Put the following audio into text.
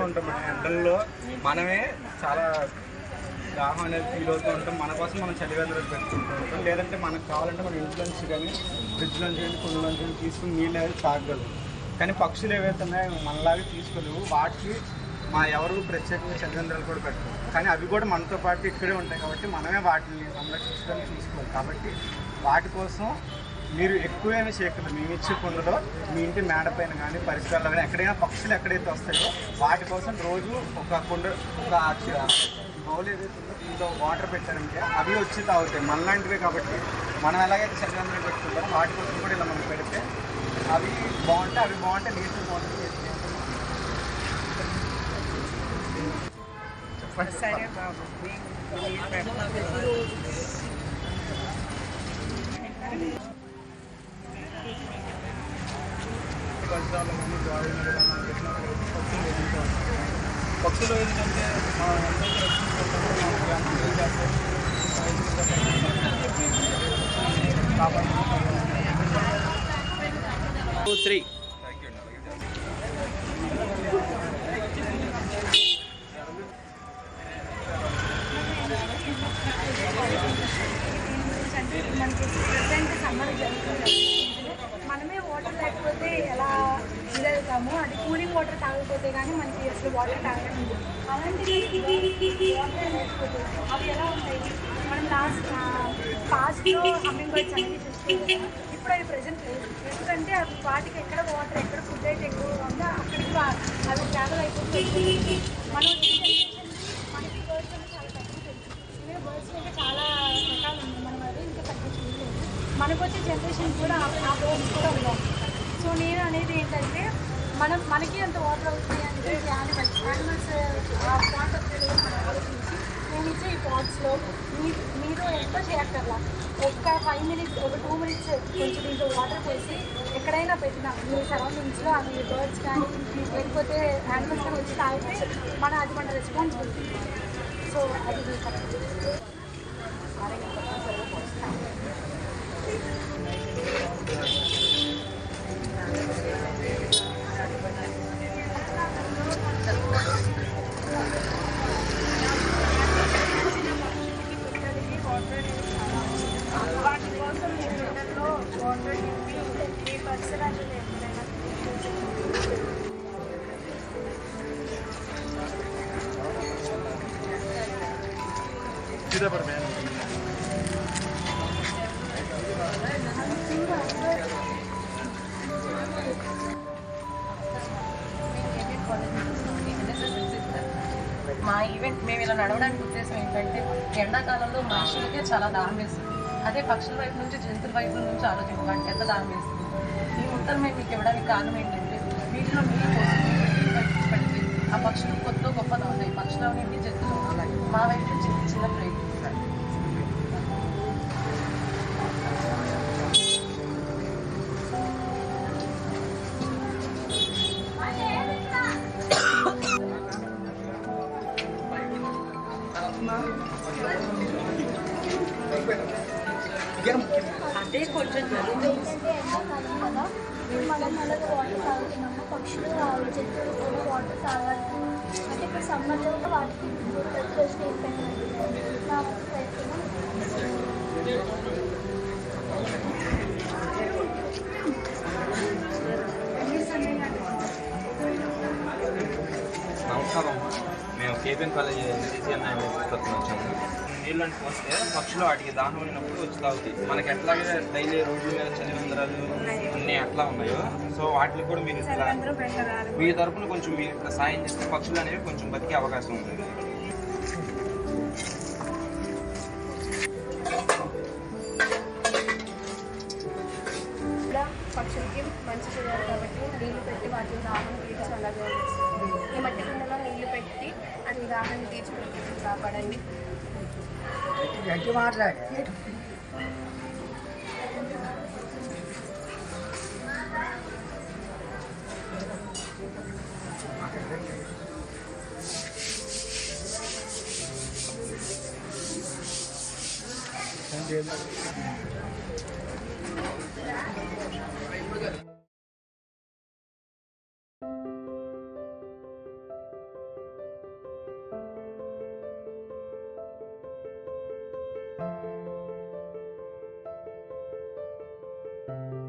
ఉంటాం. ఎండల్లో మనమే చాలా దాహం అనేది ఫీల్ అవుతూ ఉంటాం. మన కోసం మనం చలివేంద్రాలు పెట్టుకుంటూ ఉంటాం. లేదంటే మనకు కావాలంటే మనం ఇంట్లో నుంచి కానీ ఫ్రిడ్జ్ నుంచి కానీ కుండ నుంచి కానీ తీసుకుని నీళ్ళు అనేది తాగగలరు. కానీ పక్షులు ఏవైతే ఉన్నాయో మనలాగా తీసుకోలేవు. వాటికి ఎవరు ప్రత్యేకంగా చలివేంద్రాలు కూడా పెట్టరు. కానీ అవి కూడా మనతో పాటు ఇక్కడే ఉంటాయి కాబట్టి మనమే వాటిని సంరక్షించడానికి చూసుకోవాలి. కాబట్టి వాటి కోసం మీరు ఎక్కువైనా చేయకూడదు. మేము ఇచ్చే కుండలో మీ ఇంటి మేడపైన కానీ పరిసరాల్లో కానీ ఎక్కడైనా పక్షులు ఎక్కడైతే వస్తాయో వాటి కోసం రోజు ఒక కుండ ఒక బౌల్ ఏదైతే ఉందో దీంట్లో వాటర్ పెట్టారంటే అవి వచ్చి తాగుతాయి. మనలాంటివే కాబట్టి మనం ఎలాగైతే చలివేంద్రం పెట్టుకుంటామో వాటి కోసం కూడా ఇలా మనం పెడితే అవి బాగుంటే నేచర్ బాగుంటుంది. సరే బాబు పక్షులు ఏంటంటే త్రీ మనకి ప్రజెంట్ సమ్మర్ జరుగుతుంది. మనమే వాటర్ లేకపోతే ఎలా ఇదవుతాము. అది కూలింగ్ వాటర్ తాగకపోతే కానీ మనకి అసలు వాటర్ తాగలేదు. అలాంటివి వాటర్ లేకపోతే అవి ఎలా ఉంటాయి. మనం పాస్ట్లో హమ్మింగ్ బర్డ్స్ అనేది చూసుకోవాలి. ఇప్పుడు అవి ప్రజెంట్ లేదు. ఎందుకంటే అవి వాటికి ఎక్కడ వాటర్ ఎక్కడ ఫుడ్ అయితే ఎక్కువగా ఉందో అక్కడికి అవి ట్రావెల్ అయిపోతుంది. మనం మనకి బర్డ్స్ అంటే చాలా తగ్గుతుంది. ఇవే బర్డ్స్ అయితే చాలా రకాలు ఉన్నాయి. మనం అది ఇంకా తగ్గించలేదు. మనకు వచ్చే జనరేషన్ కూడా ఆ బర్డ్స్ కూడా ఉన్నాయి. సో నేను అనేది ఏంటంటే మనకి అంత వాటర్ అవుతుంది అంటే యానిమల్స్ వాటర్ మనం ఆలోచించి నేను ఇచ్చే ఈ పాట్స్లో మీరు ఎంత చేయక్కర్లా. ఒక్క 5 minutes ఒక 2 minutes కొంచెం దీంట్లో వాటర్ పోసి ఎక్కడైనా పెట్టినా మీ సరౌండింగ్స్లో అవి బర్డ్స్ కానీ లేకపోతే యానిమల్స్ కానీ వచ్చి తాగితే అది మన రెస్పాన్సిబిలిటీ. సో అది వాటి కోసం మీ పిల్లల్లో వాటర్ నింపి మీ పరిసరాలు మా ఈవెంట్ మేము ఇలా నడవడానికి ఉద్దేశం ఏంటంటే ఎండాకాలంలో మనుషులకే చాలా దాహం వేస్తుంది. అదే పక్షుల వైపు నుంచి జంతువుల వైపు నుంచి ఆలోచించడానికి ఎంత దాహం వేస్తుంది. ఈ ఉత్తరం మేము మీకు ఇవ్వడానికి కారణం ఏంటంటే వీటిలో నీళ్ళు పోసి పెడితే ఆ పక్షులు కొత్త గొప్పగా ఉంటాయి. పక్షులు అనేవి జంతువులు అలాగే మా వైపు నుంచి చిన్న ప్రయత్నం. అదే కొంచెం జరుగుతుంది కదా. మనం అలాగే వాటర్ తాగుతున్నాము. పక్షులు జంతువులు కూడా వాటర్ తాగాలి. అంటే ఇప్పుడు సమ్మర్లో వాటికి ప్రతి పెట్టాలి. నా ప్రయత్నం నమస్కారం. మేము కేపీఎన్ కాలేజ్ వచ్చాము. నీళ్ళు అంటే వస్తే పక్షులు వాటికి దాహం ఉన్నప్పుడు వచ్చి తాగుతాయి. మనకి ఎట్లాగే డైలీ రోడ్ల మీద చలివేంద్రాలు అన్నీ ఎట్లా ఉన్నాయో సో వాటికి కూడా మీరు మీ తరపున కొంచెం మీరు ఇట్లా సాయం చేస్తే పక్షులు అనేవి కొంచెం బతికే అవకాశం ఉంటుంది. పక్షులకి మంచి చేయాలి కాబట్టి నీళ్ళు పెట్టి వాటిని దాహం తీర్చి అలాగే ఈ మట్టి కుండలో నీళ్ళు పెట్టి అది దాహాన్ని తీర్చి కాపాడండి. Thank you.